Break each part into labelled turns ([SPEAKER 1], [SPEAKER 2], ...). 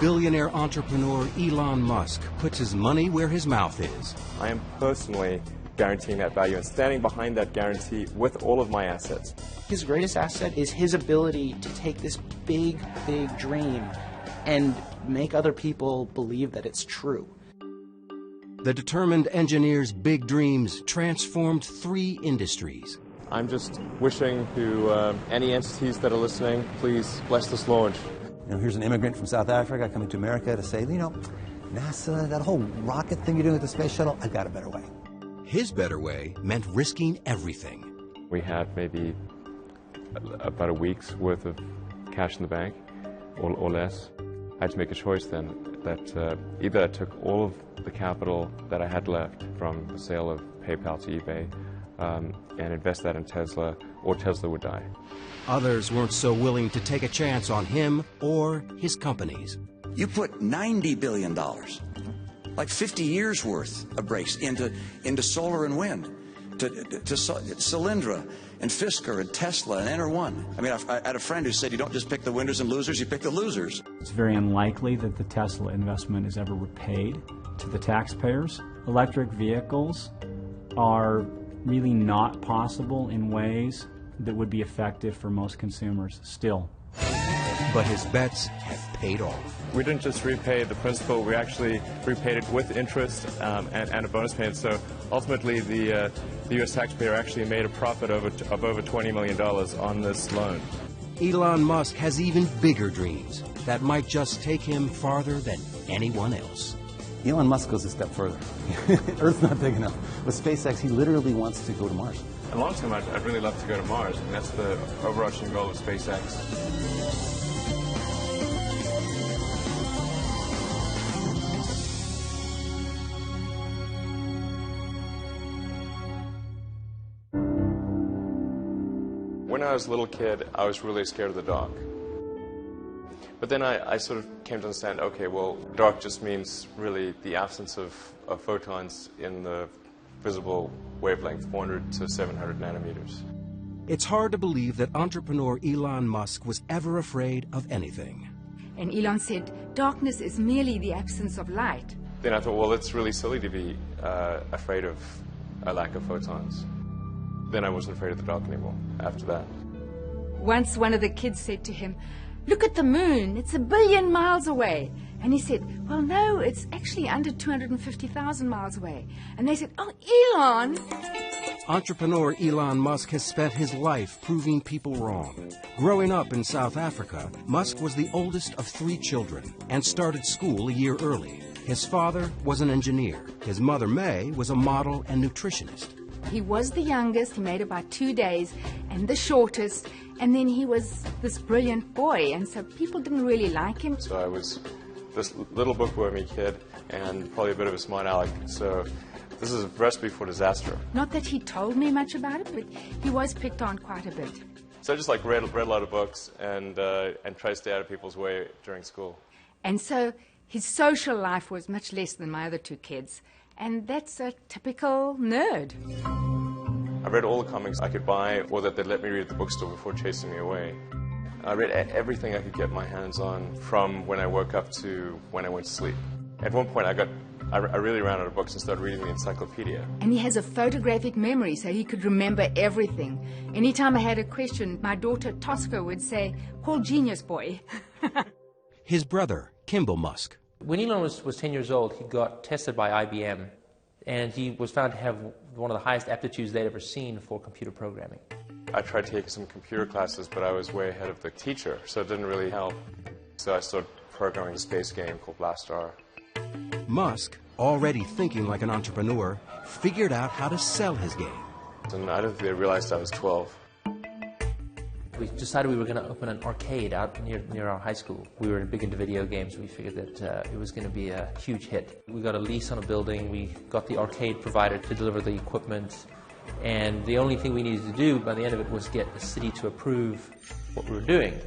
[SPEAKER 1] billionaire entrepreneur Elon Musk puts his money where his mouth is.
[SPEAKER 2] I am personally guaranteeing that value and standing behind that guarantee with all of my assets.
[SPEAKER 3] His greatest asset is his ability to take this big, big dream and make other people believe that it's true.
[SPEAKER 1] The determined engineer's big dreams transformed 3 industries.
[SPEAKER 2] I'm just wishing to any entities that are listening, please bless this launch.
[SPEAKER 4] Here's an immigrant from South Africa coming to America to say, NASA, that whole rocket thing you're doing with the space shuttle, I've got a better way.
[SPEAKER 1] His better way meant risking everything.
[SPEAKER 2] We had maybe about a week's worth of cash in the bank, or less. I had to make a choice then that either I took all of the capital that I had left from the sale of PayPal to eBay and invest that in Tesla, or Tesla would die.
[SPEAKER 1] Others weren't so willing to take a chance on him or his companies.
[SPEAKER 5] You put $90 billion, like 50 years worth of breaks into solar and wind, to Solyndra and Fisker and Tesla and Enter1. I mean, I had a friend who said you don't just pick the winners and losers, you pick the losers.
[SPEAKER 6] It's very unlikely that the Tesla investment is ever repaid to the taxpayers. Electric vehicles are really not possible in ways that would be effective for most consumers still.
[SPEAKER 1] But his bets have paid off.
[SPEAKER 2] We didn't just repay the principal, we actually repaid it with interest and a bonus payment. So ultimately the U.S. taxpayer actually made a profit of over $20 million on this loan.
[SPEAKER 1] Elon Musk has even bigger dreams that might just take him farther than anyone else.
[SPEAKER 4] Elon Musk goes a step further. Earth's not big enough. With SpaceX, he literally wants to go to Mars.
[SPEAKER 2] In the long term, I'd really love to go to Mars, and that's the overarching goal of SpaceX. When I was a little kid, I was really scared of the dark. But then I sort of came to understand, okay, well, dark just means really the absence of photons in the visible wavelength, 400 to 700 nanometers.
[SPEAKER 1] It's hard to believe that entrepreneur Elon Musk was ever afraid of anything.
[SPEAKER 7] And Elon said, darkness is merely the absence of light.
[SPEAKER 2] Then I thought, well, it's really silly to be afraid of a lack of photons. Then I wasn't afraid of the dark anymore after that.
[SPEAKER 7] Once one of the kids said to him, look at the moon, it's 1 billion miles away. And he said, well, no, it's actually under 250,000 miles away. And they said, oh, Elon!
[SPEAKER 1] Entrepreneur Elon Musk has spent his life proving people wrong. Growing up in South Africa, Musk was the oldest of 3 children and started school a year early. His father was an engineer. His mother, May, was a model and nutritionist.
[SPEAKER 7] He was the youngest, he made about 2 days, and the shortest, and then he was this brilliant boy, and so people didn't really like him.
[SPEAKER 2] So I was this little bookwormy kid and probably a bit of a smart aleck, so this is a recipe for disaster.
[SPEAKER 7] Not that he told me much about it, but he was picked on quite a bit.
[SPEAKER 2] So I just read a lot of books and tried to stay out of people's way during school.
[SPEAKER 7] And so his social life was much less than my other 2 kids. And that's a typical nerd.
[SPEAKER 2] I read all the comics I could buy or that they'd let me read at the bookstore before chasing me away. I read everything I could get my hands on from when I woke up to when I went to sleep. At one point I really ran out of books and started reading the encyclopedia.
[SPEAKER 7] And he has a photographic memory, so he could remember everything. Anytime I had a question, my daughter Tosca would say, call Genius Boy.
[SPEAKER 1] His brother, Kimball Musk.
[SPEAKER 8] When Elon was 10 years old, he got tested by IBM, and he was found to have one of the highest aptitudes they'd ever seen for computer programming.
[SPEAKER 2] I tried taking some computer classes, but I was way ahead of the teacher, so it didn't really help. So I started programming a space game called Blastar.
[SPEAKER 1] Musk, already thinking like an entrepreneur, figured out how to sell his game.
[SPEAKER 2] And I don't think they realized I was 12.
[SPEAKER 8] We decided we were going to open an arcade out near our high school. We were big into video games. We figured that it was going to be a huge hit. We got a lease on a building. We got the arcade provider to deliver the equipment. And the only thing we needed to do by the end of it was get the city to approve what we were doing.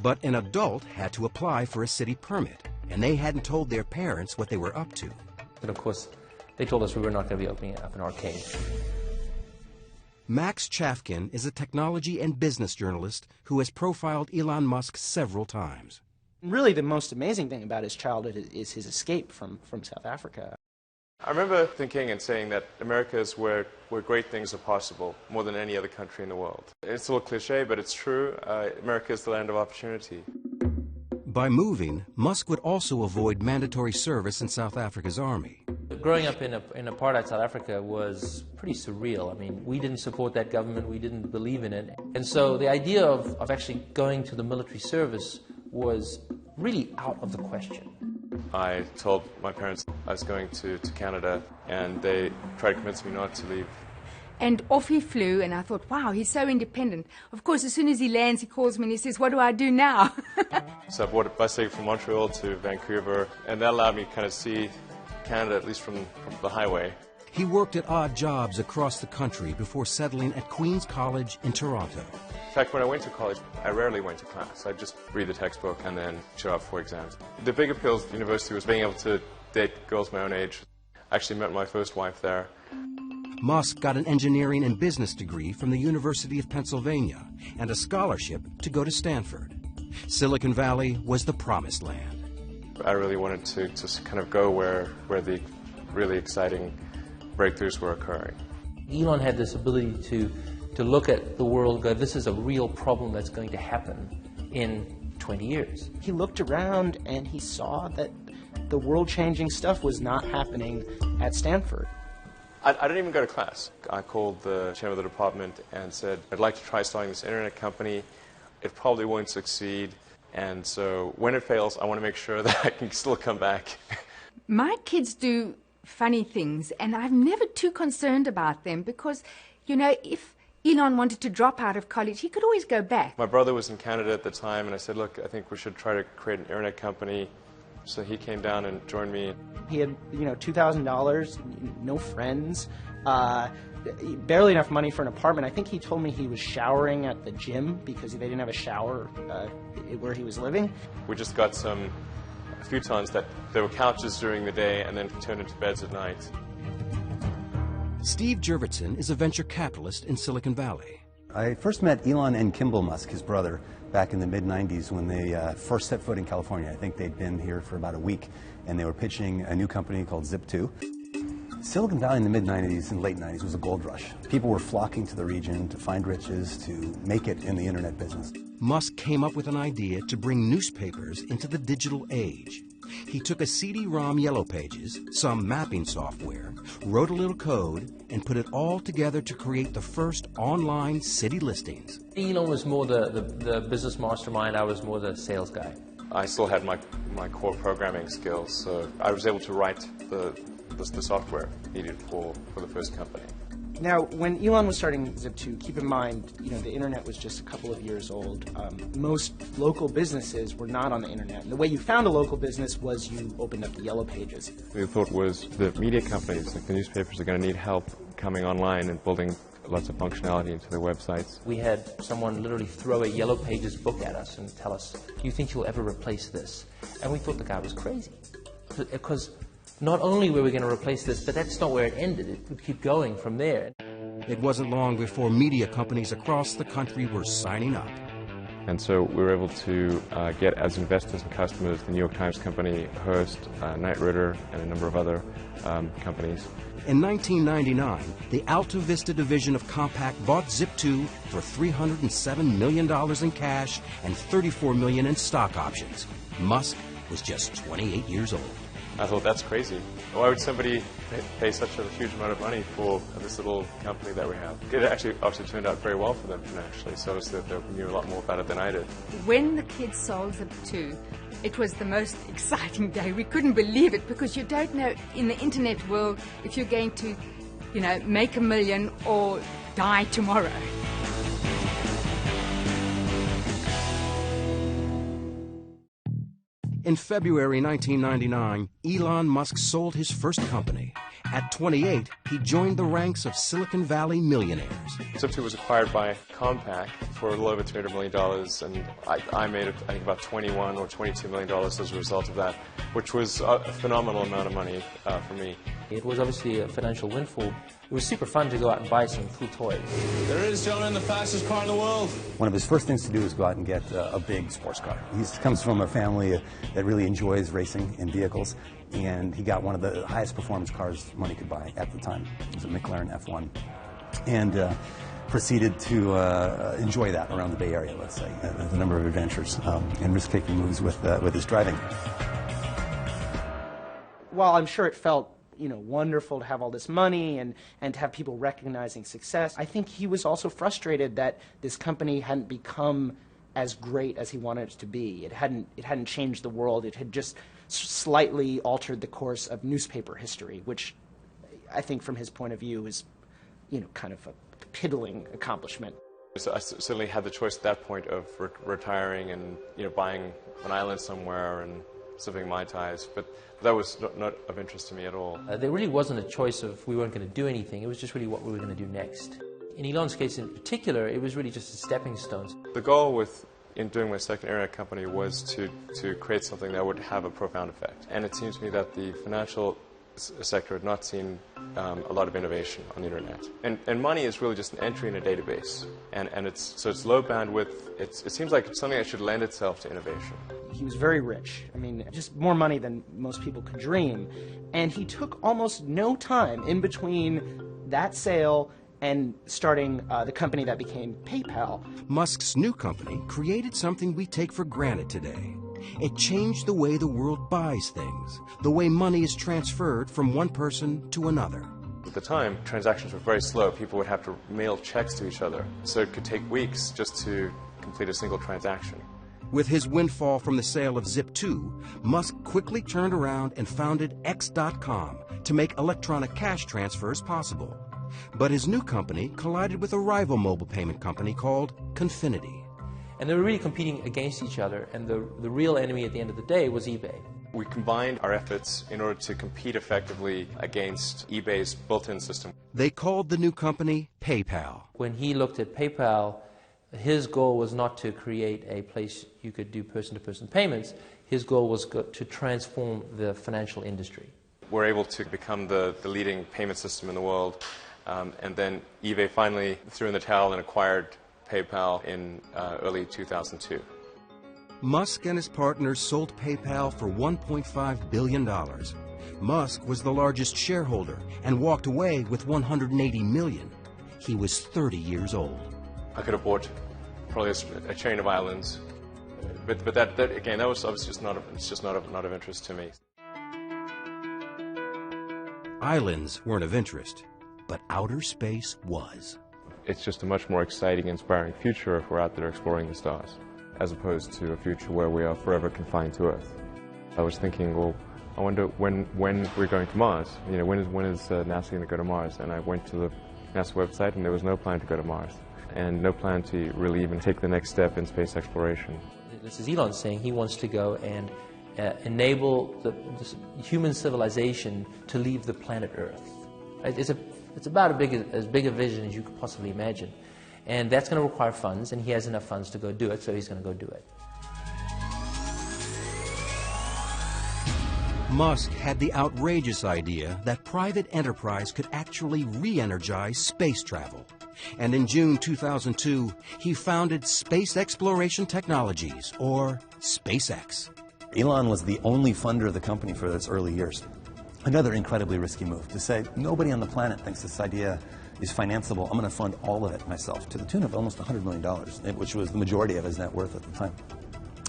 [SPEAKER 1] But an adult had to apply for a city permit, and they hadn't told their parents what they were up to.
[SPEAKER 8] And of course, they told us we were not going to be opening up an arcade.
[SPEAKER 1] Max Chafkin is a technology and business journalist who has profiled Elon Musk several times.
[SPEAKER 3] Really, the most amazing thing about his childhood is his escape from South Africa.
[SPEAKER 2] I remember thinking and saying that America is where great things are possible, more than any other country in the world. It's a little cliche, but it's true. America is the land of opportunity.
[SPEAKER 1] By moving, Musk would also avoid mandatory service in South Africa's army.
[SPEAKER 8] Growing up in apartheid South Africa was pretty surreal. I mean, we didn't support that government, we didn't believe in it. And so the idea of actually going to the military service was really out of the question.
[SPEAKER 2] I told my parents I was going to Canada, and they tried to convince me not to leave.
[SPEAKER 7] And off he flew, and I thought, wow, he's so independent. Of course, as soon as he lands, he calls me and he says, what do I do now?
[SPEAKER 2] So I bought a bus ticket from Montreal to Vancouver, and that allowed me to kind of see Canada, at least from the highway.
[SPEAKER 1] He worked at odd jobs across the country before settling at Queen's College in Toronto.
[SPEAKER 2] In fact, when I went to college, I rarely went to class. I'd just read the textbook and then show up for exams. The big appeal of the university was being able to date girls my own age. I actually met my first wife there.
[SPEAKER 1] Musk got an engineering and business degree from the University of Pennsylvania and a scholarship to go to Stanford. Silicon Valley was the promised land.
[SPEAKER 2] I really wanted to kind of go where the really exciting breakthroughs were occurring.
[SPEAKER 8] Elon had this ability to look at the world and go, this is a real problem that's going to happen in 20 years.
[SPEAKER 3] He looked around and he saw that the world-changing stuff was not happening at Stanford.
[SPEAKER 2] I didn't even go to class. I called the chairman of the department and said, I'd like to try starting this internet company. It probably won't succeed, and so when it fails, I want to make sure that I can still come back.
[SPEAKER 7] My kids do funny things, and I'm never too concerned about them because, you know, if Elon wanted to drop out of college, he could always go back.
[SPEAKER 2] My brother was in Canada at the time, and I said, look, I think we should try to create an internet company. So he came down and joined me.
[SPEAKER 3] He had, $2,000, no friends, barely enough money for an apartment. I think he told me he was showering at the gym because they didn't have a shower where he was living.
[SPEAKER 2] We just got some futons that there were couches during the day and then turned into beds at night.
[SPEAKER 1] Steve Jurvetson is a venture capitalist in Silicon Valley.
[SPEAKER 4] I first met Elon and Kimball Musk, his brother, back in the mid-90s when they first set foot in California. I think they'd been here for about a week, and they were pitching a new company called Zip2. Silicon Valley in the mid-90s and late 90s was a gold rush. People were flocking to the region to find riches, to make it in the internet business.
[SPEAKER 1] Musk came up with an idea to bring newspapers into the digital age. He took a CD-ROM Yellow Pages, some mapping software, wrote a little code, and put it all together to create the first online city listings.
[SPEAKER 8] Elon was more the business mastermind, I was more the sales guy.
[SPEAKER 2] I still had my core programming skills, so I was able to write the software needed for the first company.
[SPEAKER 3] Now, when Elon was starting Zip2, keep in mind, the internet was just a couple of years old. Most local businesses were not on the internet. And the way you found a local business was you opened up the Yellow Pages.
[SPEAKER 2] The thought was the media companies, like the newspapers, are going to need help coming online and building lots of functionality into their websites.
[SPEAKER 8] We had someone literally throw a Yellow Pages book at us and tell us, do you think you'll ever replace this? And we thought the guy was crazy. Because not only were we going to replace this, but that's not where it ended. It would keep going from there.
[SPEAKER 1] It wasn't long before media companies across the country were signing up.
[SPEAKER 2] And so we were able to get as investors and customers the New York Times Company, Hearst, Knight Ridder, and a number of other companies.
[SPEAKER 1] In 1999, the Alta Vista division of Compaq bought Zip2 for $307 million in cash and $34 million in stock options. Musk was just 28 years old.
[SPEAKER 2] I thought, that's crazy. Why would somebody pay such a huge amount of money for this little company that we have? It actually obviously turned out very well for them financially, so obviously they knew a lot more about it than I did.
[SPEAKER 7] When the kids sold Zip2, it was the most exciting day. We couldn't believe it because you don't know in the internet world if you're going to, make $1 million or die tomorrow.
[SPEAKER 1] In February 1999, Elon Musk sold his first company. At 28, he joined the ranks of Silicon Valley millionaires.
[SPEAKER 2] Zip2 was acquired by Compaq for a little over $200 million, and I made, I think, about $21 or $22 million as a result of that, which was a phenomenal amount of money for me.
[SPEAKER 8] It was obviously a financial windfall. It was super fun to go out and buy some cool toys.
[SPEAKER 9] There is, gentlemen, the fastest car in the world.
[SPEAKER 4] One of his first things to do is go out and get a big sports car. He comes from a family that really enjoys racing in vehicles, and he got one of the highest performance cars money could buy at the time. It was a McLaren F1. And proceeded to enjoy that around the Bay Area, let's say, a number of adventures and risk-taking moves with his driving.
[SPEAKER 3] While I'm sure it felt, wonderful to have all this money and to have people recognizing success, I think he was also frustrated that this company hadn't become as great as he wanted it to be. It hadn't changed the world. It had just slightly altered the course of newspaper history, which I think from his point of view is, kind of a piddling accomplishment.
[SPEAKER 2] So I certainly had the choice at that point of retiring and buying an island somewhere and sipping Mai Tais, but that was not of interest to me at all.
[SPEAKER 8] There really wasn't a choice of we weren't going to do anything. It was just really what we were going to do next. In Elon's case in particular, it was really just a stepping stone.
[SPEAKER 2] The goal in doing my second internet company was to create something that would have a profound effect. And it seems to me that the financial sector had not seen a lot of innovation on the internet. And money is really just an entry in a database. And it's low bandwidth. It seems like it's something that should lend itself to innovation.
[SPEAKER 3] He was very rich. I mean, just more money than most people could dream. And he took almost no time in between that sale and starting the company that became PayPal.
[SPEAKER 1] Musk's new company created something we take for granted today. It changed the way the world buys things, the way money is transferred from one person to another.
[SPEAKER 2] At the time, transactions were very slow. People would have to mail checks to each other, so it could take weeks just to complete a single transaction.
[SPEAKER 1] With his windfall from the sale of Zip2, Musk quickly turned around and founded X.com to make electronic cash transfers possible. But his new company collided with a rival mobile payment company called Confinity.
[SPEAKER 8] And they were really competing against each other, and the real enemy at the end of the day was eBay.
[SPEAKER 2] We combined our efforts in order to compete effectively against eBay's built-in system.
[SPEAKER 1] They called the new company PayPal.
[SPEAKER 8] When he looked at PayPal, his goal was not to create a place you could do person-to-person payments. His goal was to transform the financial industry.
[SPEAKER 2] We're able to become the leading payment system in the world, and then eBay finally threw in the towel and acquired PayPal in early 2002.
[SPEAKER 1] Musk and his partners sold PayPal for $1.5 billion. Musk was the largest shareholder and walked away with $180 million. He was 30 years old.
[SPEAKER 2] I could have bought probably a chain of islands, but that again, that was obviously just not of interest to me.
[SPEAKER 1] Islands weren't of interest, but outer space was.
[SPEAKER 2] It's just a much more exciting, inspiring future if we're out there exploring the stars, as opposed to a future where we are forever confined to Earth. I was thinking, well, I wonder when we're going to Mars. When is NASA going to go to Mars? And I went to the NASA website, and there was no plan to go to Mars, and no plan to really even take the next step in space exploration.
[SPEAKER 8] This is Elon saying he wants to go and enable this human civilization to leave the planet Earth. It's about as big a vision as you could possibly imagine. And that's going to require funds, and he has enough funds to go do it, so he's going to go do it.
[SPEAKER 1] Musk had the outrageous idea that private enterprise could actually re-energize space travel. And in June 2002, he founded Space Exploration Technologies, or SpaceX.
[SPEAKER 4] Elon was the only funder of the company for its early years. Another incredibly risky move to say, nobody on the planet thinks this idea is financeable. I'm going to fund all of it myself, to the tune of almost $100 million, which was the majority of his net worth at the time,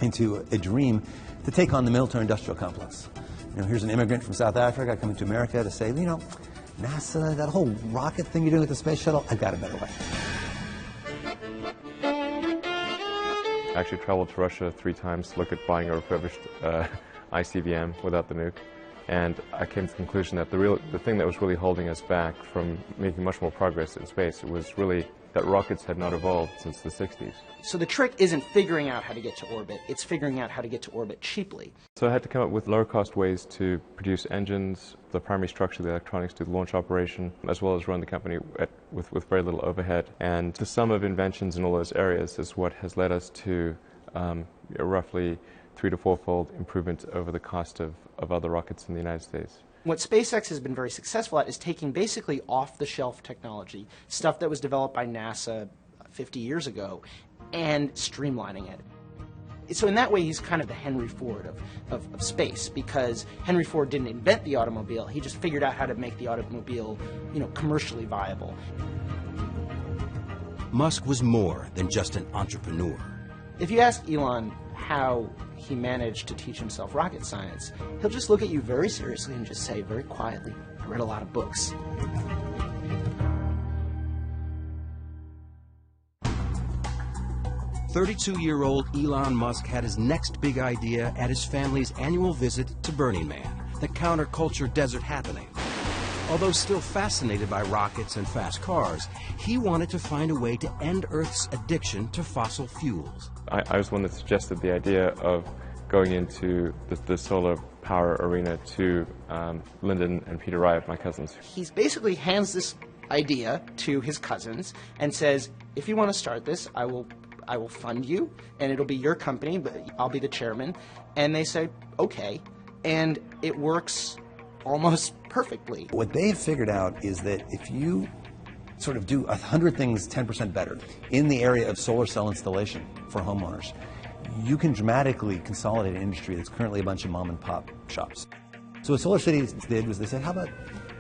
[SPEAKER 4] into a dream to take on the military-industrial complex. Here's an immigrant from South Africa coming to America to say, NASA, that whole rocket thing you're doing with the space shuttle, I've got a better way.
[SPEAKER 2] I actually traveled to Russia 3 times to look at buying a refurbished ICBM without the nuke. And I came to the conclusion that the thing that was really holding us back from making much more progress in space was really that rockets had not evolved since the 60s.
[SPEAKER 3] So the trick isn't figuring out how to get to orbit, it's figuring out how to get to orbit cheaply.
[SPEAKER 2] So I had to come up with lower-cost ways to produce engines, the primary structure, the electronics, do the launch operation, as well as run the company with very little overhead. And the sum of inventions in all those areas is what has led us to roughly 3- to 4-fold improvement over the cost of other rockets in the United States.
[SPEAKER 3] What SpaceX has been very successful at is taking basically off-the-shelf technology, stuff that was developed by NASA 50 years ago, and streamlining it. So in that way, he's kind of the Henry Ford of space, because Henry Ford didn't invent the automobile. He just figured out how to make the automobile, commercially viable.
[SPEAKER 1] Musk was more than just an entrepreneur.
[SPEAKER 3] If you ask Elon how he managed to teach himself rocket science, he'll just look at you very seriously and just say very quietly, "I read a lot of books."
[SPEAKER 1] 32-year-old Elon Musk had his next big idea at his family's annual visit to Burning Man, the counterculture desert happening. Although still fascinated by rockets and fast cars, he wanted to find a way to end Earth's addiction to fossil fuels.
[SPEAKER 2] I was one that suggested the idea of going into the solar power arena to Lyndon and Peter Wright, my cousins.
[SPEAKER 3] He basically hands this idea to his cousins and says, "If you want to start this, I will fund you, and it'll be your company, but I'll be the chairman." And they say, "Okay," and it works almost perfectly.
[SPEAKER 4] What they've figured out is that if you sort of do 100 things 10% better in the area of solar cell installation for homeowners, you can dramatically consolidate an industry that's currently a bunch of mom and pop shops. So what Solar City did was they said, how about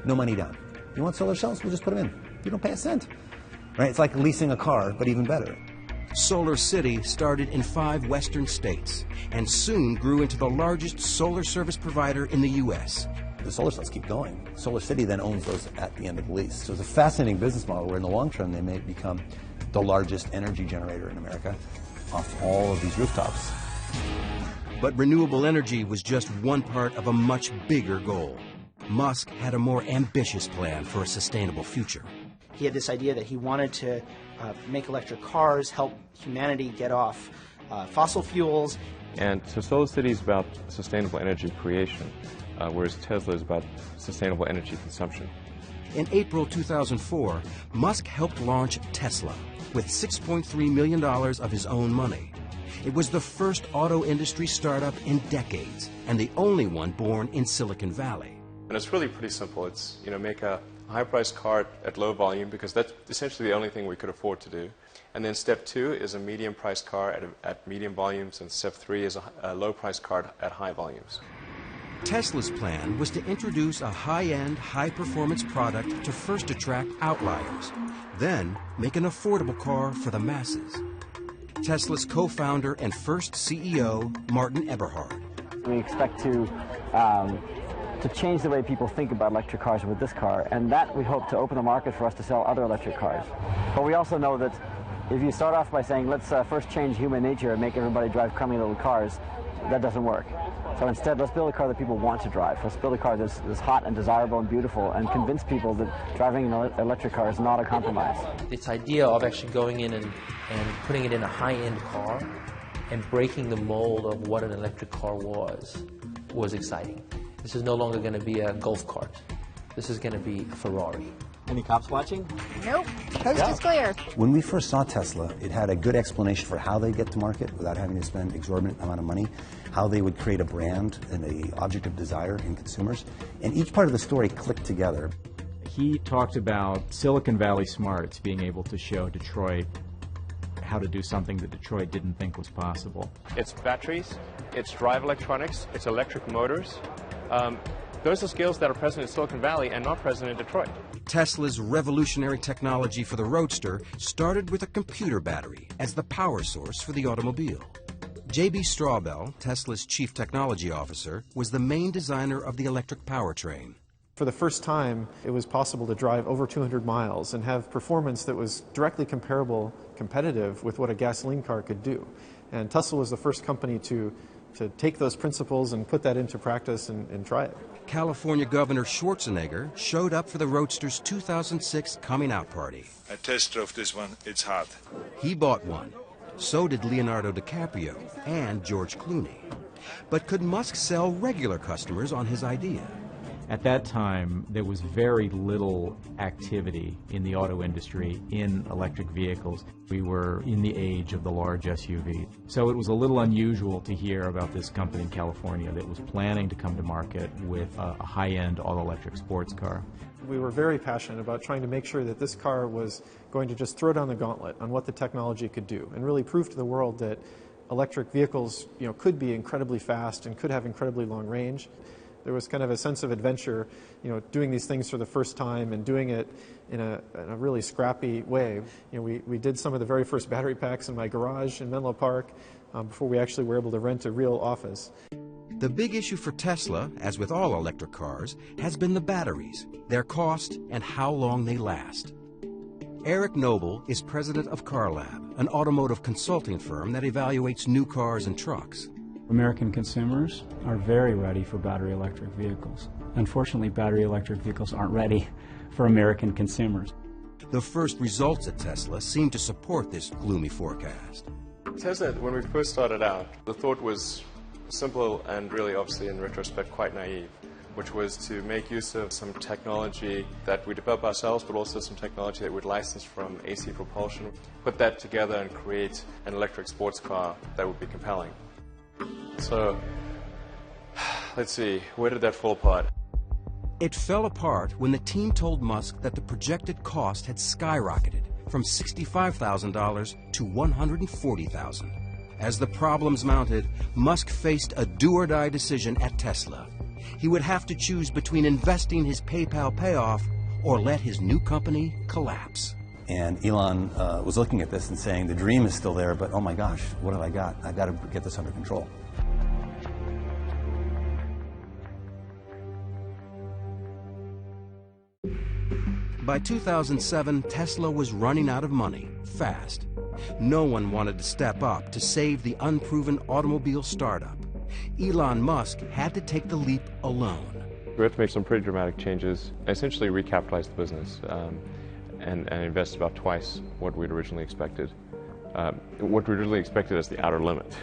[SPEAKER 4] no money down? You want solar cells? We'll just put them in. You don't pay a cent. Right? It's like leasing a car, but even better.
[SPEAKER 1] Solar City started in 5 western states and soon grew into the largest solar service provider in the U.S.
[SPEAKER 4] The solar cells keep going. Solar City then owns those at the end of the lease. So it's a fascinating business model where in the long term they may become the largest energy generator in America off all of these rooftops.
[SPEAKER 1] But renewable energy was just one part of a much bigger goal. Musk had a more ambitious plan for a sustainable future.
[SPEAKER 3] He had this idea that he wanted to make electric cars, help humanity get off fossil fuels.
[SPEAKER 2] And so Solar City is about sustainable energy creation, whereas Tesla is about sustainable energy consumption.
[SPEAKER 1] In April 2004, Musk helped launch Tesla with $6.3 million of his own money. It was the first auto industry startup in decades, and the only one born in Silicon Valley.
[SPEAKER 2] And it's really pretty simple. It's, make a high-priced car at low volume, because that's essentially the only thing we could afford to do. And then step 2 is a medium-priced car at medium volumes, and step 3 is a low-priced car at high volumes.
[SPEAKER 1] Tesla's plan was to introduce a high-end, high-performance product to first attract outliers, then make an affordable car for the masses. Tesla's co-founder and first CEO, Martin Eberhard.
[SPEAKER 10] We expect to change the way people think about electric cars with this car, and that we hope to open the market for us to sell other electric cars. But we also know that if you start off by saying, let's first change human nature and make everybody drive crummy little cars, that doesn't work. So instead, let's build a car that people want to drive. Let's build a car that's hot and desirable and beautiful, and convince people that driving an electric car is not a compromise.
[SPEAKER 8] This idea of actually going in and putting it in a high-end car and breaking the mold of what an electric car was exciting. This is no longer going to be a golf cart. This is going to be a Ferrari.
[SPEAKER 10] Any cops watching?
[SPEAKER 11] Nope. Coast is clear.
[SPEAKER 4] When we first saw Tesla, it had a good explanation for how they get to market without having to spend exorbitant amount of money, how they would create a brand and an object of desire in consumers, and each part of the story clicked together.
[SPEAKER 6] He talked about Silicon Valley smarts being able to show Detroit how to do something that Detroit didn't think was possible.
[SPEAKER 2] It's batteries, it's drive electronics, it's electric motors. Those are skills that are present in Silicon Valley and not present in Detroit.
[SPEAKER 1] Tesla's revolutionary technology for the Roadster started with a computer battery as the power source for the automobile. J.B. Strawbell, Tesla's chief technology officer, was the main designer of the electric powertrain.
[SPEAKER 12] For the first time, it was possible to drive over 200 miles and have performance that was directly competitive with what a gasoline car could do. And Tesla was the first company to take those principles and put that into practice and try it.
[SPEAKER 1] California Governor Schwarzenegger showed up for the Roadster's 2006 coming out party.
[SPEAKER 13] I test drove this one, it's hot.
[SPEAKER 1] He bought one. So did Leonardo DiCaprio and George Clooney. But could Musk sell regular customers on his idea?
[SPEAKER 6] At that time, there was very little activity in the auto industry in electric vehicles. We were in the age of the large SUV. So it was a little unusual to hear about this company in California that was planning to come to market with a high-end all-electric sports car.
[SPEAKER 12] We were very passionate about trying to make sure that this car was going to just throw down the gauntlet on what the technology could do and really prove to the world that electric vehicles, could be incredibly fast and could have incredibly long range. There was kind of a sense of adventure, doing these things for the first time and doing it in a really scrappy way. We did some of the very first battery packs in my garage in Menlo Park before we actually were able to rent a real office.
[SPEAKER 1] The big issue for Tesla, as with all electric cars, has been the batteries, their cost, and how long they last. Eric Noble is president of CarLab, an automotive consulting firm that evaluates new cars and trucks.
[SPEAKER 6] American consumers are very ready for battery electric vehicles. Unfortunately, battery electric vehicles aren't ready for American consumers.
[SPEAKER 1] The first results at Tesla seem to support this gloomy forecast.
[SPEAKER 2] Tesla, when we first started out, the thought was simple and really, obviously, in retrospect, quite naive, which was to make use of some technology that we develop ourselves, but also some technology that we'd license from AC Propulsion, put that together and create an electric sports car that would be compelling. So, let's see, where did that fall apart?
[SPEAKER 1] It fell apart when the team told Musk that the projected cost had skyrocketed from $65,000 to $140,000. As the problems mounted, Musk faced a do-or-die decision at Tesla. He would have to choose between investing his PayPal payoff or let his new company collapse.
[SPEAKER 4] And Elon was looking at this and saying, the dream is still there, but oh my gosh, what have I got? I've got to get this under control.
[SPEAKER 1] By 2007, Tesla was running out of money, fast. No one wanted to step up to save the unproven automobile startup. Elon Musk had to take the leap alone.
[SPEAKER 2] We had to make some pretty dramatic changes, essentially recapitalize the business and invest about twice what we'd originally expected. What we originally expected as the outer limit.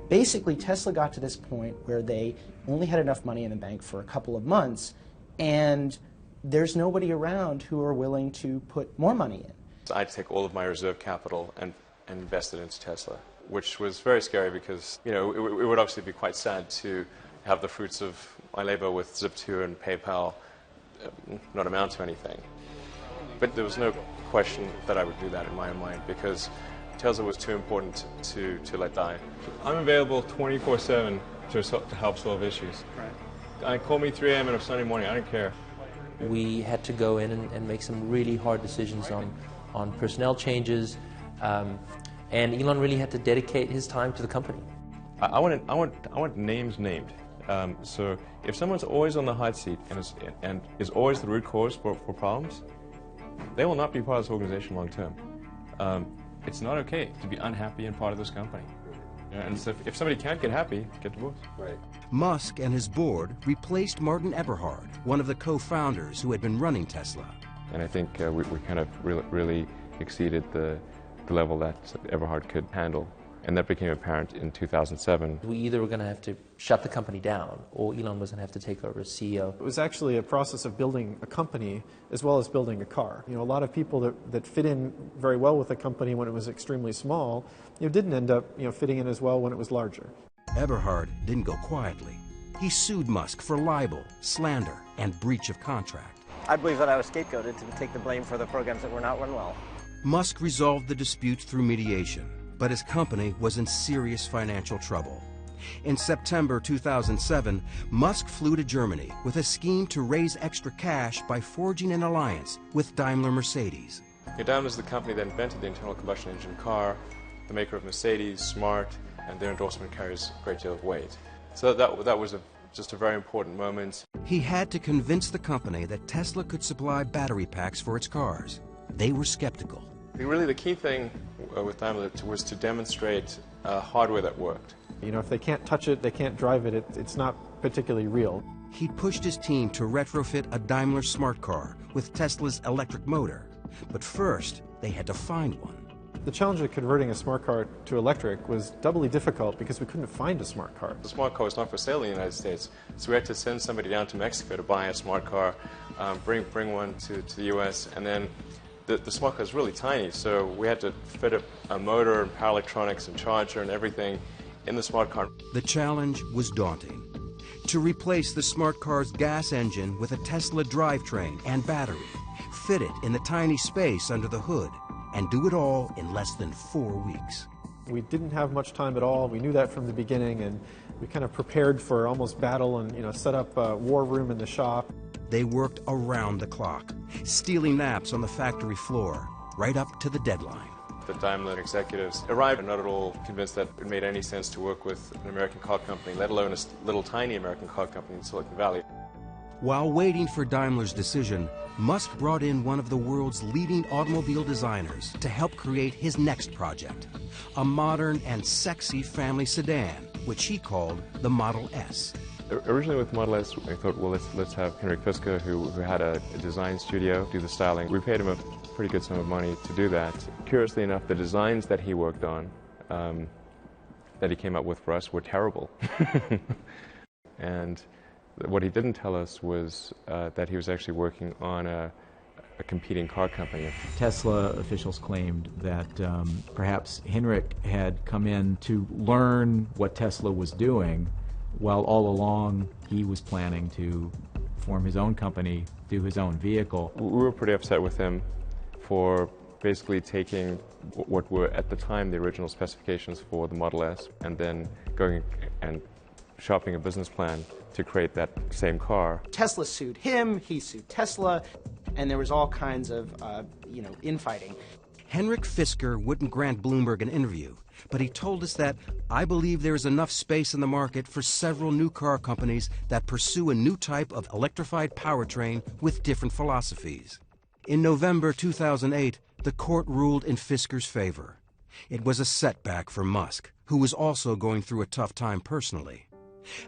[SPEAKER 3] Basically, Tesla got to this point where they only had enough money in the bank for a couple of months, and there's nobody around who are willing to put more money in.
[SPEAKER 2] So I had to take all of my reserve capital and invest it into Tesla, which was very scary because, it would obviously be quite sad to have the fruits of my labor with Zip2 and PayPal not amount to anything. But there was no question that I would do that in my own mind because Tesla was too important to let die. I'm available 24/7 to help solve issues. Right. Call me 3 a.m. on a Sunday morning, I don't care.
[SPEAKER 8] We had to go in and make some really hard decisions on personnel changes, and Elon really had to dedicate his time to the company.
[SPEAKER 2] I want names named. So if someone's always on the hot seat and is always the root cause for problems, they will not be part of this organization long term. It's not okay to be unhappy and part of this company. And so if somebody can't get happy, get divorced. Right.
[SPEAKER 1] Musk and his board replaced Martin Eberhard, one of the co-founders who had been running Tesla.
[SPEAKER 2] And I think we kind of really exceeded the level that Eberhard could handle. And that became apparent in 2007.
[SPEAKER 8] We either were going to have to shut the company down or Elon was going to have to take over as CEO.
[SPEAKER 12] It was actually a process of building a company as well as building a car. A lot of people that fit in very well with a company when it was extremely small, didn't end up fitting in as well when it was larger.
[SPEAKER 1] Eberhard didn't go quietly. He sued Musk for libel, slander, and breach of contract.
[SPEAKER 14] I believe that I was scapegoated to take the blame for the programs that were not run well.
[SPEAKER 1] Musk resolved the disputes through mediation, but his company was in serious financial trouble. In September 2007, Musk flew to Germany with a scheme to raise extra cash by forging an alliance with Daimler-Mercedes.
[SPEAKER 2] Daimler is the company that invented the internal combustion engine car, the maker of Mercedes, Smart, and their endorsement carries a great deal of weight. So that was just a very important moment.
[SPEAKER 1] He had to convince the company that Tesla could supply battery packs for its cars. They were skeptical.
[SPEAKER 2] Really, the key thing with Daimler was to demonstrate hardware that worked.
[SPEAKER 12] If they can't touch it, they can't drive it, it's not particularly real.
[SPEAKER 1] He pushed his team to retrofit a Daimler smart car with Tesla's electric motor. But first, they had to find one.
[SPEAKER 12] The challenge of converting a smart car to electric was doubly difficult because we couldn't find a smart car.
[SPEAKER 2] The smart car was not for sale in the United States, so we had to send somebody down to Mexico to buy a smart car, bring one to the US, and then the smart car is really tiny, so we had to fit a motor and power electronics and charger and everything in the smart car.
[SPEAKER 1] The challenge was daunting. To replace the smart car's gas engine with a Tesla drivetrain and battery, fit it in the tiny space under the hood, and do it all in less than 4 weeks.
[SPEAKER 12] We didn't have much time at all. We knew that from the beginning, and we kind of prepared for almost battle and set up a war room in the shop.
[SPEAKER 1] They worked around the clock, stealing naps on the factory floor, right up to the deadline.
[SPEAKER 2] The Daimler executives arrived not at all convinced that it made any sense to work with an American car company, let alone a little tiny American car company in Silicon Valley.
[SPEAKER 1] While waiting for Daimler's decision, Musk brought in one of the world's leading automobile designers to help create his next project, a modern and sexy family sedan, which he called the Model S.
[SPEAKER 2] Originally with Model S, I thought, well, let's have Henrik Fisker, who had a design studio, do the styling. We paid him a pretty good sum of money to do that. Curiously enough, the designs that he worked on, that he came up with for us, were terrible. And what he didn't tell us was that he was actually working on a competing car company.
[SPEAKER 6] Tesla officials claimed that perhaps Henrik had come in to learn what Tesla was doing, while all along he was planning to form his own company, do his own vehicle.
[SPEAKER 2] We were pretty upset with him for basically taking what were at the time the original specifications for the Model S and then going and shopping a business plan to create that same car.
[SPEAKER 3] Tesla sued him, he sued Tesla, and there was all kinds of, infighting.
[SPEAKER 1] Henrik Fisker wouldn't grant Bloomberg an interview, but he told us that, "I believe there is enough space in the market for several new car companies that pursue a new type of electrified powertrain with different philosophies." In November 2008, the court ruled in Fisker's favor. It was a setback for Musk, who was also going through a tough time personally.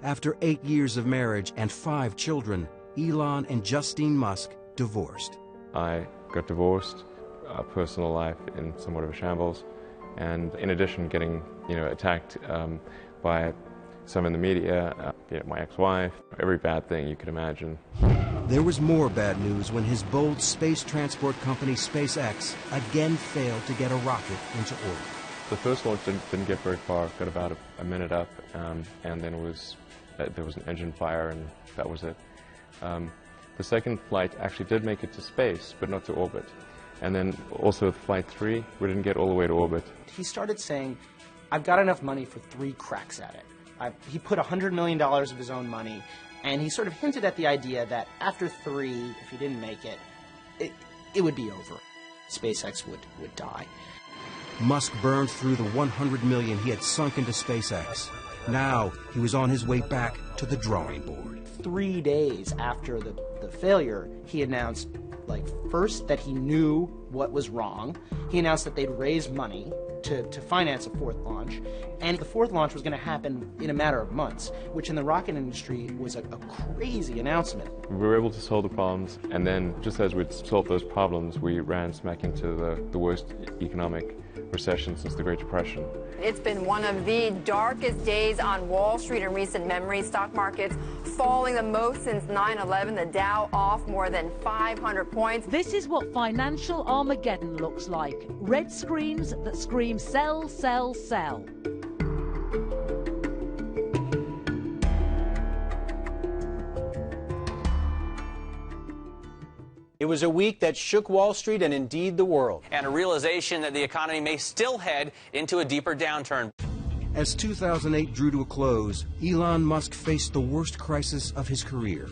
[SPEAKER 1] After 8 years of marriage and 5 children, Elon and Justine Musk divorced.
[SPEAKER 2] I got divorced, personal life in somewhat of a shambles, and in addition getting attacked by some in the media, my ex-wife, every bad thing you could imagine.
[SPEAKER 1] There was more bad news when his bold space transport company SpaceX again failed to get a rocket into orbit.
[SPEAKER 2] The first launch didn't get very far, got about a minute up, and then there was an engine fire, and that was it. The second flight actually did make it to space, but not to orbit. And then also with Flight 3, we didn't get all the way to orbit.
[SPEAKER 3] He started saying, "I've got enough money for 3 cracks at it." He put $100 million of his own money, and he sort of hinted at the idea that after 3, if he didn't make it, it would be over. SpaceX would die.
[SPEAKER 1] Musk burned through the $100 million he had sunk into SpaceX. Now he was on his way back to the drawing board.
[SPEAKER 3] 3 days after the failure, he announced, first that he knew what was wrong. He announced that they'd raise money to finance a 4th launch, and the 4th launch was going to happen in a matter of months, which in the rocket industry was a crazy announcement.
[SPEAKER 2] We were able to solve the problems, and then just as we'd solved those problems, we ran smack into the worst economic recession since the Great Depression.
[SPEAKER 11] It's been one of the darkest days on Wall Street in recent memory. Stock markets falling the most since 9/11, the Dow off more than 500 points.
[SPEAKER 15] This is what financial Armageddon looks like. Red screens that scream sell, sell, sell.
[SPEAKER 16] It was a week that shook Wall Street and indeed the world.
[SPEAKER 17] And a realization that the economy may still head into a deeper downturn.
[SPEAKER 1] As 2008 drew to a close, Elon Musk faced the worst crisis of his career.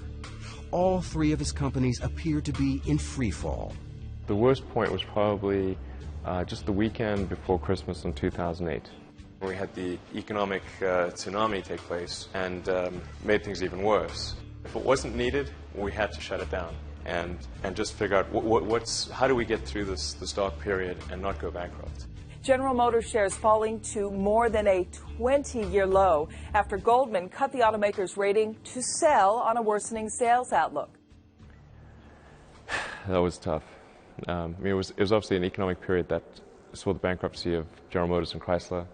[SPEAKER 1] All 3 of his companies appeared to be in free fall.
[SPEAKER 2] The worst point was probably just the weekend before Christmas in 2008. We had the economic tsunami take place and made things even worse. If it wasn't needed, we had to shut it down and just figure out how do we get through this dark period and not go bankrupt.
[SPEAKER 18] General Motors shares falling to more than a 20-year low after Goldman cut the automaker's rating to sell on a worsening sales outlook.
[SPEAKER 2] That was tough. It was obviously an economic period that saw the bankruptcy of General Motors and Chrysler,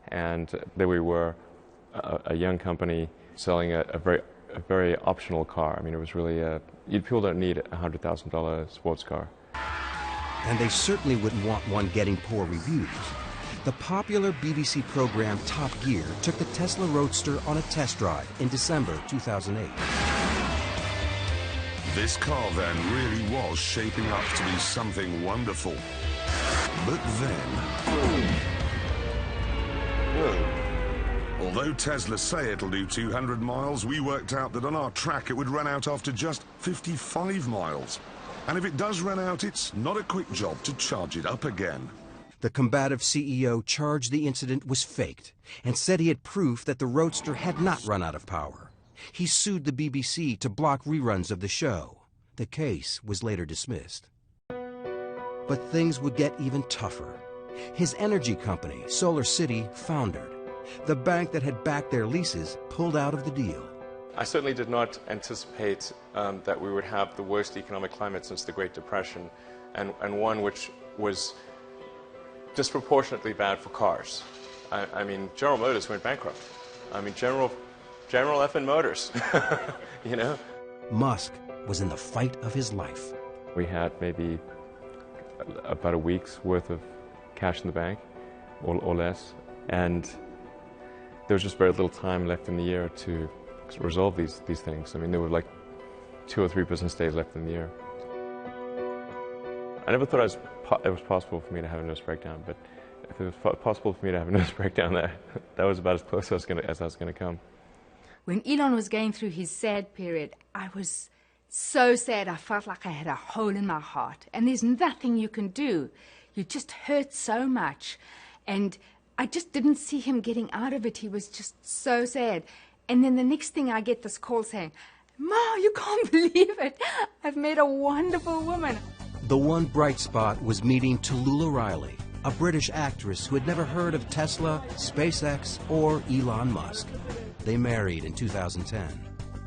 [SPEAKER 2] and there we were, a young company selling a very optional car. I mean, it was really people don't need a $100,000 sports car.
[SPEAKER 1] And they certainly wouldn't want one getting poor reviews. The popular BBC program Top Gear took the Tesla Roadster on a test drive in December 2008.
[SPEAKER 19] This car then really was shaping up to be something wonderful. But then... although Tesla say it'll do 200 miles, we worked out that on our track it would run out after just 55 miles. And if it does run out, it's not a quick job to charge it up again.
[SPEAKER 1] The combative CEO charged the incident was faked and said he had proof that the Roadster had not run out of power. He sued the BBC to block reruns of the show. The case was later dismissed. But things would get even tougher. His energy company, Solar City, foundered. The bank that had backed their leases pulled out of the deal.
[SPEAKER 2] I certainly did not anticipate that we would have the worst economic climate since the Great Depression, and one which was disproportionately bad for cars. I mean, General Motors went bankrupt. I mean, General effing Motors, you know?
[SPEAKER 1] Musk was in the fight of his life.
[SPEAKER 2] We had maybe about a week's worth of cash in the bank, or less, and there was just very little time left in the year to resolve these things. I mean, there were like 2 or 3 business days left in the year. I never thought it was possible for me to have a nervous breakdown, but if it was possible for me to have a nervous breakdown, that was about as close as I was going to come.
[SPEAKER 7] When Elon was going through his sad period, I was so sad. I felt like I had a hole in my heart, and there's nothing you can do. You just hurt so much, and I just didn't see him getting out of it. He was just so sad. And then the next thing I get this call saying, "Ma, you can't believe it. I've met a wonderful woman."
[SPEAKER 1] The one bright spot was meeting Tallulah Riley, a British actress who had never heard of Tesla, SpaceX, or Elon Musk. They married in 2010.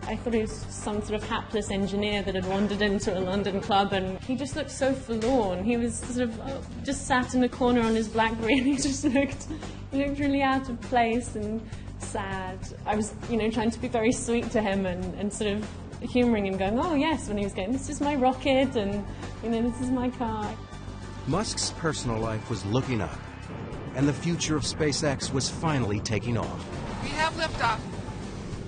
[SPEAKER 20] I thought he was some sort of hapless engineer that had wandered into a London club, and he just looked so forlorn. He was sort of just sat in a corner on his BlackBerry, and he just looked really out of place and sad. I was, trying to be very sweet to him and sort of humouring him, going, "Oh yes," when he was going, "This is my rocket, and this is my car."
[SPEAKER 1] Musk's personal life was looking up, and the future of SpaceX was finally taking off.
[SPEAKER 21] We have liftoff.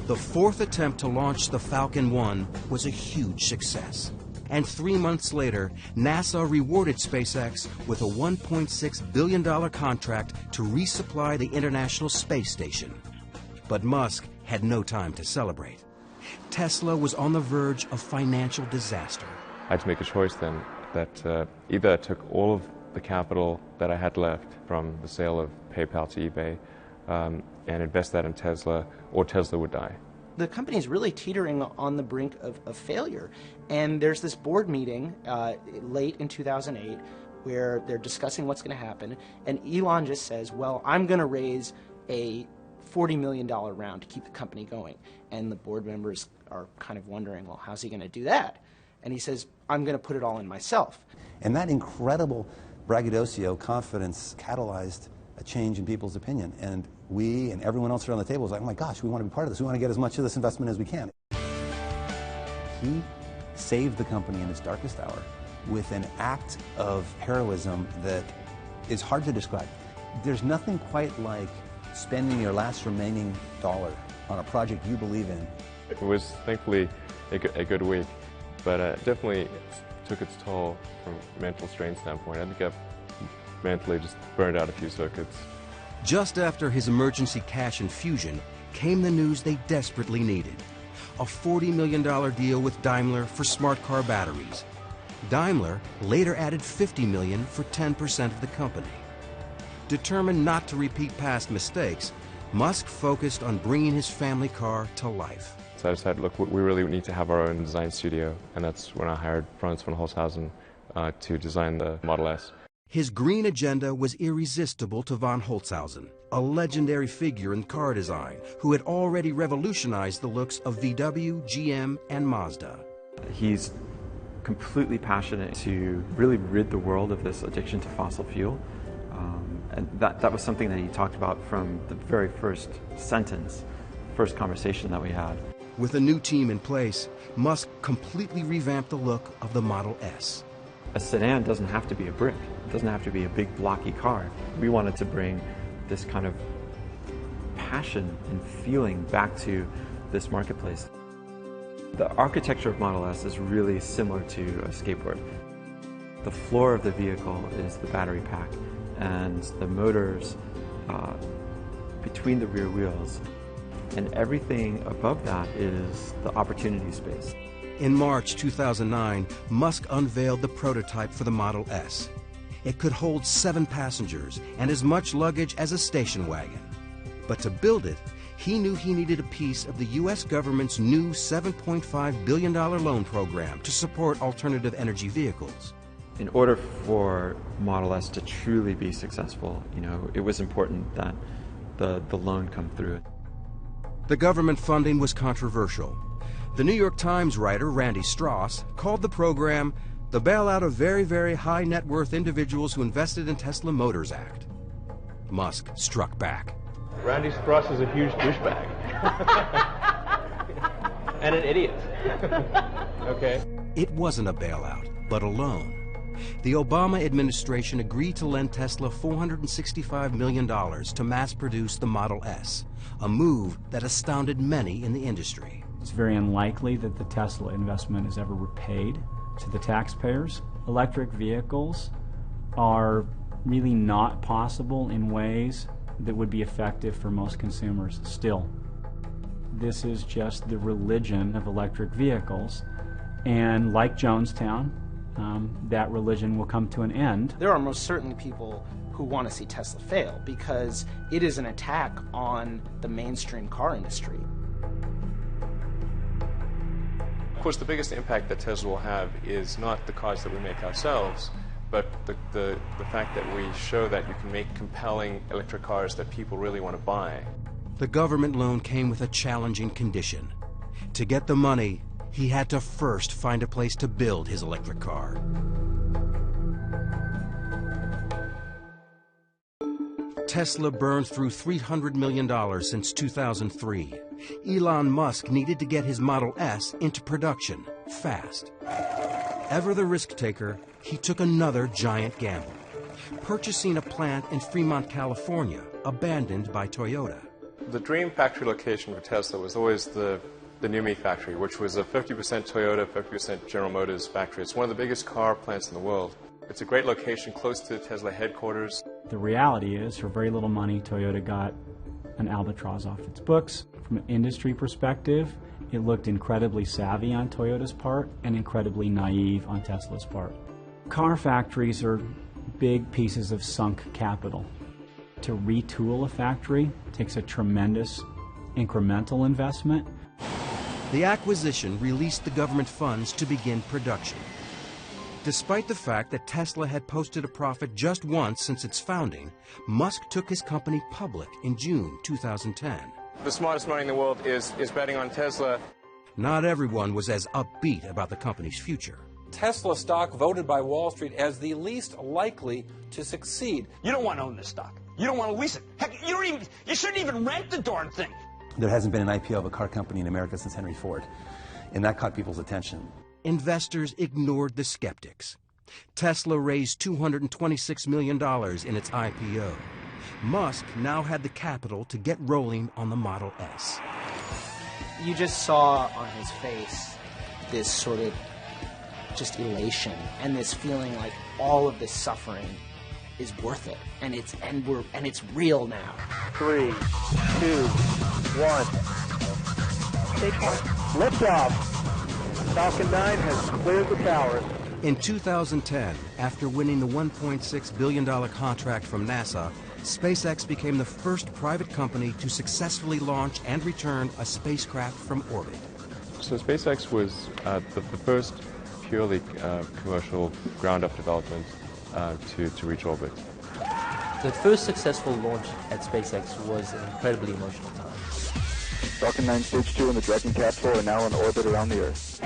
[SPEAKER 1] The 4th attempt to launch the Falcon 1 was a huge success. And 3 months later, NASA rewarded SpaceX with a $1.6 billion contract to resupply the International Space Station. But Musk had no time to celebrate. Tesla was on the verge of financial disaster.
[SPEAKER 2] I had to make a choice then that either I took all of the capital that I had left from the sale of PayPal to eBay and invest that in Tesla, or Tesla would die.
[SPEAKER 3] The company is really teetering on the brink of failure. And there's this board meeting late in 2008 where they're discussing what's going to happen. And Elon just says, well, I'm going to raise a $40 million round to keep the company going. And the board members are kind of wondering, well, how's he going to do that? And he says, I'm going to put it all in myself.
[SPEAKER 4] And that incredible braggadocio confidence catalyzed a change in people's opinion. And we and everyone else around the table was like, oh my gosh, we want to be part of this. We want to get as much of this investment as we can. He saved the company in its darkest hour with an act of heroism that is hard to describe. There's nothing quite like spending your last remaining dollar on a project you believe in.
[SPEAKER 2] It was thankfully a good week, but definitely took its toll from a mental strain standpoint. I think I've mentally just burned out a few circuits.
[SPEAKER 1] Just after his emergency cash infusion came the news they desperately needed. A $40 million deal with Daimler for smart car batteries. Daimler later added $50 million for 10% of the company. Determined not to repeat past mistakes, Musk focused on bringing his family car to life.
[SPEAKER 2] So I decided, look, we really need to have our own design studio, and that's when I hired Franz von Holzhausen to design the Model S.
[SPEAKER 1] His green agenda was irresistible to von Holzhausen, a legendary figure in car design who had already revolutionized the looks of VW, GM, and Mazda.
[SPEAKER 2] He's
[SPEAKER 21] completely passionate to really rid the world of this addiction to fossil fuel. And that was something that he talked about from the very first sentence, first conversation that we had.
[SPEAKER 1] With a new team in place, Musk completely revamped the look of the Model S.
[SPEAKER 21] A sedan doesn't have to be a brick. It doesn't have to be a big blocky car. We wanted to bring this kind of passion and feeling back to this marketplace. The architecture of Model S is really similar to a skateboard. The floor of the vehicle is the battery pack, and the motors between the rear wheels, and everything above that is the opportunity space.
[SPEAKER 1] In March 2009, Musk unveiled the prototype for the Model S. It could hold 7 passengers and as much luggage as a station wagon. But to build it, he knew he needed a piece of the U.S. government's new $7.5 billion loan program to support alternative energy vehicles.
[SPEAKER 21] In order for Model S to truly be successful, it was important that the loan come through.
[SPEAKER 1] The government funding was controversial. The New York Times writer Randy Strauss called the program the bailout of very, very high net worth individuals who invested in Tesla Motors Act. Musk struck back.
[SPEAKER 22] Randy Strauss is a huge douchebag. And an idiot. Okay.
[SPEAKER 1] It wasn't a bailout, but a loan. The Obama administration agreed to lend Tesla $465 million to mass produce the Model S, a move that astounded many in the industry.
[SPEAKER 6] It's very unlikely that the Tesla investment is ever repaid to the taxpayers. Electric vehicles are really not possible in ways that would be effective for most consumers still. This is just the religion of electric vehicles, and like Jonestown, that religion will come to an end.
[SPEAKER 3] There are most certainly people who want to see Tesla fail because it is an attack on the mainstream car industry.
[SPEAKER 2] Of course, the biggest impact that Tesla will have is not the cars that we make ourselves, but the fact that we show that you can make compelling electric cars that people really want to buy.
[SPEAKER 1] The government loan came with a challenging condition. To get the money, he had to first find a place to build his electric car. Tesla burned through $300 million since 2003. Elon Musk needed to get his Model S into production fast. Ever the risk taker, he took another giant gamble, purchasing a plant in Fremont, California, abandoned by Toyota.
[SPEAKER 2] The dream factory location for Tesla was always the NUMMI factory, which was a 50% Toyota, 50% General Motors factory. It's one of the biggest car plants in the world. It's a great location close to the Tesla headquarters.
[SPEAKER 6] The reality is, for very little money, Toyota got an albatross off its books. From an industry perspective, it looked incredibly savvy on Toyota's part and incredibly naive on Tesla's part. Car factories are big pieces of sunk capital. To retool a factory takes a tremendous incremental investment.
[SPEAKER 1] The acquisition released the government funds to begin production. Despite the fact that Tesla had posted a profit just once since its founding, Musk took his company public in June 2010.
[SPEAKER 2] The smartest money in the world is betting on Tesla.
[SPEAKER 1] Not everyone was as upbeat about the company's future.
[SPEAKER 23] Tesla stock voted by Wall Street as the least likely to succeed.
[SPEAKER 24] You don't want to own this stock. You don't want to lease it. Heck, you shouldn't even rent the darn thing.
[SPEAKER 4] There hasn't been an IPO of a car company in America since Henry Ford, and that caught people's attention.
[SPEAKER 1] Investors ignored the skeptics. Tesla raised $226 million in its IPO. Musk now had the capital to get rolling on the Model S.
[SPEAKER 3] You just saw on his face this sort of just elation and this feeling like all of this suffering is worth it, and it's real now.
[SPEAKER 10] 3, 2, 1. Liftoff. Falcon 9 has cleared the tower.
[SPEAKER 1] In 2010, after winning the $1.6 billion contract from NASA, SpaceX became the first private company to successfully launch and return a spacecraft from orbit.
[SPEAKER 2] So SpaceX was the first purely commercial ground-up development to reach orbit.
[SPEAKER 8] The first successful launch at SpaceX was an incredibly emotional time.
[SPEAKER 10] Falcon 9 Stage 2 and the Dragon capsule are now in orbit around the Earth.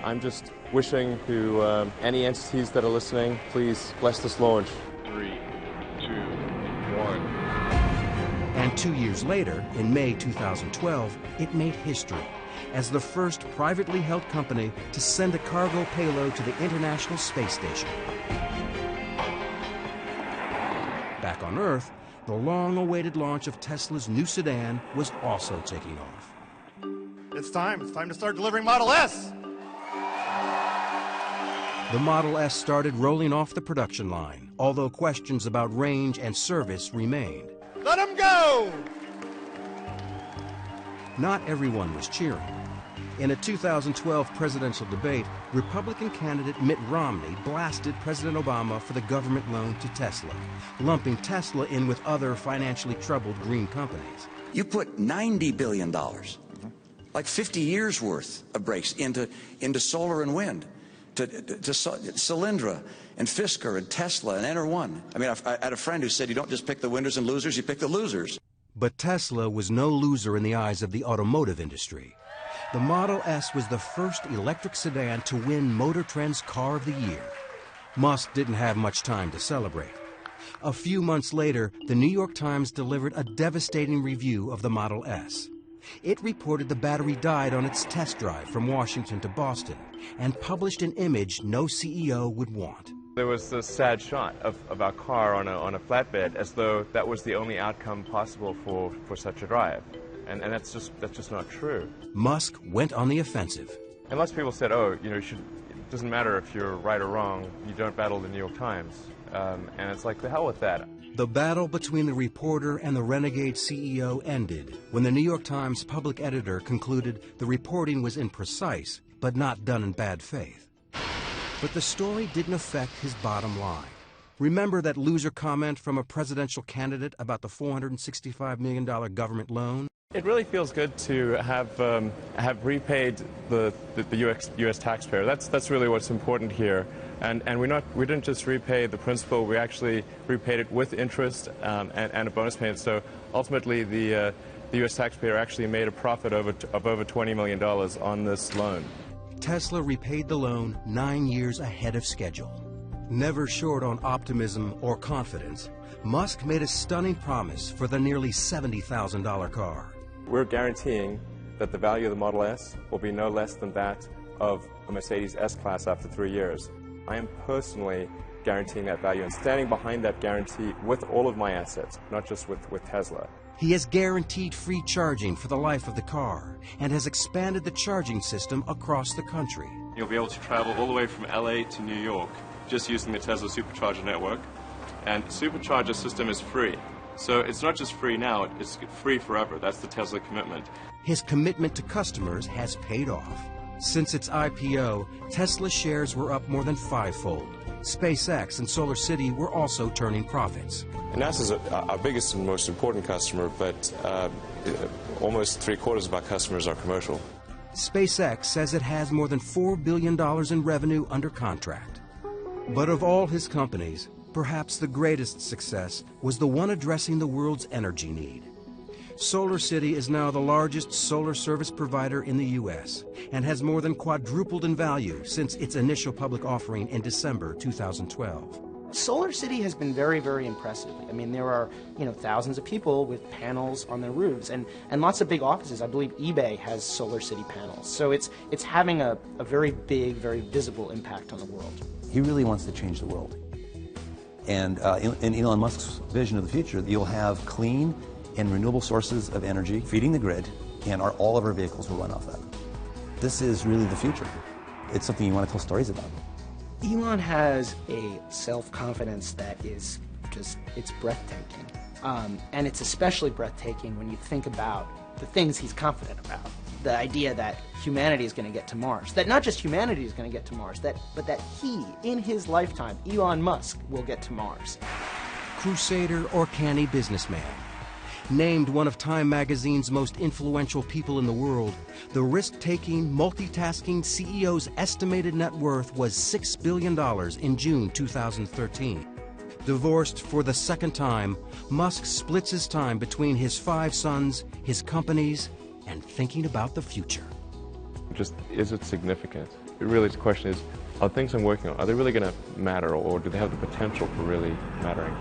[SPEAKER 2] I'm just wishing to any entities that are listening, please bless this launch.
[SPEAKER 5] 3, 2, 1.
[SPEAKER 1] And 2 years later, in May 2012, it made history as the first privately held company to send a cargo payload to the International Space Station. Back on Earth, the long-awaited launch of Tesla's new sedan was also taking off.
[SPEAKER 9] It's time to start delivering Model S!
[SPEAKER 1] The Model S started rolling off the production line, although questions about range and service remained.
[SPEAKER 9] Let them go!
[SPEAKER 1] Not everyone was cheering. In a 2012 presidential debate, Republican candidate Mitt Romney blasted President Obama for the government loan to Tesla, lumping Tesla in with other financially troubled green companies.
[SPEAKER 13] You put $90 billion, like 50 years worth of breaks into solar and wind, to Solyndra and Fisker and Tesla and Enter1. I mean, I had a friend who said you don't just pick the winners and losers, you pick the losers.
[SPEAKER 1] But Tesla was no loser in the eyes of the automotive industry. The Model S was the first electric sedan to win Motor Trend's Car of the Year. Musk didn't have much time to celebrate. A few months later, the New York Times delivered a devastating review of the Model S. It reported the battery died on its test drive from Washington to Boston and published an image no CEO would want.
[SPEAKER 2] There was this sad shot of our car on a flatbed, as though that was the only outcome possible for such a drive. And that's just not true.
[SPEAKER 1] Musk went on the offensive.
[SPEAKER 2] And lots of people said, oh, you know, it doesn't matter if you're right or wrong, you don't battle the New York Times. And it's like, the hell with that.
[SPEAKER 1] The battle between the reporter and the renegade CEO ended when the New York Times public editor concluded the reporting was imprecise, but not done in bad faith. But the story didn't affect his bottom line. Remember that loser comment from a presidential candidate about the $465 million government loan?
[SPEAKER 2] It really feels good to have repaid the U.S. taxpayer. That's really what's important here. And we didn't just repay the principal, we actually repaid it with interest and a bonus payment. So ultimately the U.S. taxpayer actually made a profit of over $20 million on this loan.
[SPEAKER 1] Tesla repaid the loan 9 years ahead of schedule. Never short on optimism or confidence, Musk made a stunning promise for the nearly $70,000 car.
[SPEAKER 2] We're guaranteeing that the value of the Model S will be no less than that of a Mercedes S-Class after 3 years. I am personally guaranteeing that value and standing behind that guarantee with all of my assets, not just with Tesla.
[SPEAKER 1] He has guaranteed free charging for the life of the car and has expanded the charging system across the country.
[SPEAKER 2] You'll be able to travel all the way from LA to New York just using the Tesla Supercharger network. And the Supercharger system is free. So it's not just free now, it's free forever. That's the Tesla commitment.
[SPEAKER 1] His commitment to customers has paid off. Since its IPO, Tesla shares were up more than 5-fold. SpaceX and Solar City were also turning profits.
[SPEAKER 2] And NASA's our biggest and most important customer, but almost 3/4 of our customers are commercial.
[SPEAKER 1] SpaceX says it has more than $4 billion in revenue under contract. But of all his companies, perhaps the greatest success was the one addressing the world's energy need. Solar City is now the largest solar service provider in the U.S. and has more than quadrupled in value since its initial public offering in December 2012.
[SPEAKER 3] Solar City has been very, very impressive. I mean, there are, thousands of people with panels on their roofs and lots of big offices. I believe eBay has Solar City panels. So it's having a very big, very visible impact on the world.
[SPEAKER 4] He really wants to change the world. And in Elon Musk's vision of the future, you'll have clean and renewable sources of energy feeding the grid, and all of our vehicles will run off that. This is really the future. It's something you want to tell stories about.
[SPEAKER 3] Elon has a self-confidence that is it's breathtaking. And it's especially breathtaking when you think about the things he's confident about. The idea that humanity is going to get to Mars. That not just humanity is going to get to Mars, but that he, in his lifetime, Elon Musk, will get to Mars.
[SPEAKER 1] Crusader or canny businessman. Named one of Time magazine's most influential people in the world, the risk-taking, multitasking CEO's estimated net worth was $6 billion in June 2013. Divorced for the second time, Musk splits his time between his 5 sons, his companies, and thinking about the future.
[SPEAKER 2] Just, is it significant? really the question is, are things I'm working on, are they really going to matter, or do they have the potential for really mattering?